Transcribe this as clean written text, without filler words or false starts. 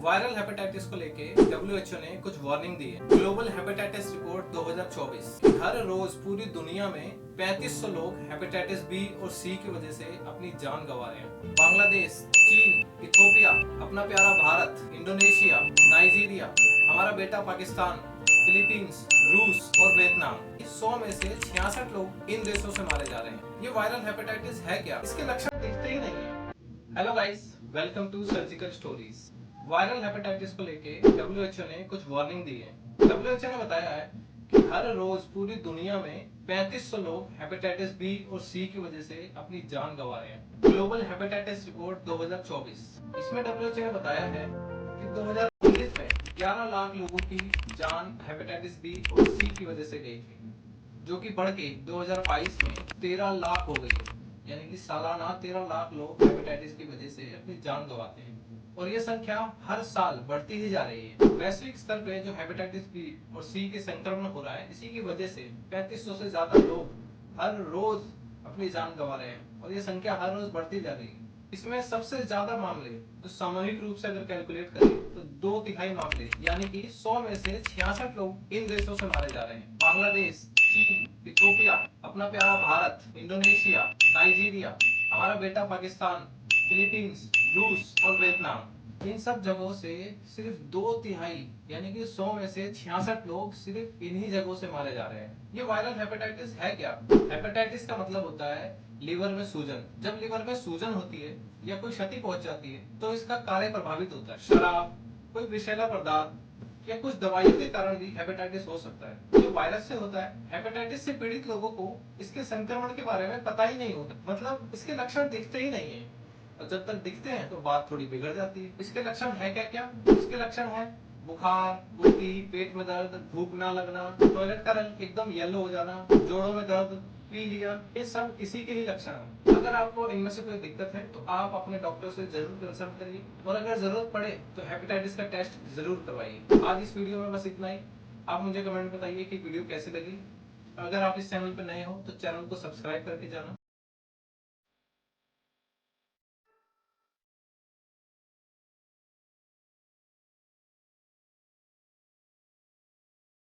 Viral hepatitis को लेके WHO ने कुछ वार्निंग दी है। ग्लोबल हेपेटाइटिस रिपोर्ट 2024 हर रोज पूरी दुनिया में 3500 लोग हेपेटाइटिस बी और सी की वजह से अपनी जान गंवा रहे हैं। बांग्लादेश, चीन, इथियोपिया, अपना प्यारा भारत, इंडोनेशिया, नाइजीरिया, हमारा बेटा पाकिस्तान, फिलीपींस, रूस और वियतनाम, 100 में से 66 लोग इन देशों से मारे जा रहे हैं। ये वायरल हेपेटाइटिस है क्या? इसके लक्षण दिखते ही नहीं है। Hello guys, welcome to surgical stories. Viral hepatitis को लेके WHO ने कुछ वार्निंग दी है। WHO ने बताया है कि हर रोज पूरी दुनिया में 3500 लोग हेपेटाइटिस बी और सी की वजह से अपनी जान गंवा रहे हैं। ग्लोबल हेपेटाइटिस रिपोर्ट 2024 इसमें WHO ने बताया है कि 2019 में 11 लाख लोगों की जान हेपेटाइटिस बी और सी की वजह से गई थी, जो कि बढ़ के 2022 में 13 लाख हो गई है। यानी कि सालाना 13 लाख लोग हेपेटाइटिस की वजह से अपनी जान गंवाते हैं और ये संख्या हर साल बढ़ती ही जा रही है। वैश्विक स्तर पे जो हेपेटाइटिस बी और सी के संक्रमण हो रहा है, इसी की वजह से 3500 से ज्यादा लोग हर रोज अपनी जान गंवा रहे हैं और ये संख्या हर रोज बढ़ती जा रही है। इसमें सबसे ज्यादा मामले तो सामूहिक रूप से अगर कैलकुलेट करें तो 2/3 मामले यानी कि 100 में से 66 लोग इन देशों से मारे जा रहे हैं। बांग्लादेश, चीन, इथियोपिया, अपना प्यारा भारत, इंडोनेशिया, नाइजीरिया, हमारा बेटा पाकिस्तान, फिलीपींस, रूस और वियतनाम, इन सब जगहों से सिर्फ 2/3 यानी कि 100 में से 66 लोग सिर्फ इन्हीं जगहों से मारे जा रहे हैं। ये वायरल हेपेटाइटिस है क्या? हेपेटाइटिस का मतलब होता है लीवर में सूजन। जब लीवर में सूजन होती है या कोई क्षति पहुंच जाती है तो इसका कार्य प्रभावित होता है। शराब, कोई विषैला पदार्थ या कुछ दवाइयों के कारण भी हेपेटाइटिस हो सकता है। जो वायरस से होता है, हेपेटाइटिस से पीड़ित लोगों को इसके संक्रमण के बारे में पता ही नहीं होता, मतलब इसके लक्षण दिखते ही नहीं है और जब तक दिखते हैं तो बात थोड़ी बिगड़ जाती है। इसके लक्षण है क्या क्या? इसके लक्षण है बुखार, उल्टी, पेट में दर्द, भूख ना लगना, टॉयलेट का रंग एकदम येलो हो जाना, जोड़ों में दर्द, पी लिया, ये सब इसी के ही लक्षण हैं। अगर आपको इनमें से कोई दिक्कत है तो आप अपने डॉक्टर से जरूर कंसल्ट करिए और अगर जरूरत पड़े तो हेपेटाइटिस का टेस्ट जरूर करवाइए। आज इस वीडियो में बस इतना ही। आप मुझे कमेंट बताइए कि वीडियो कैसी लगी। अगर आप इस चैनल पर नए हो तो चैनल को सब्सक्राइब करके जाना।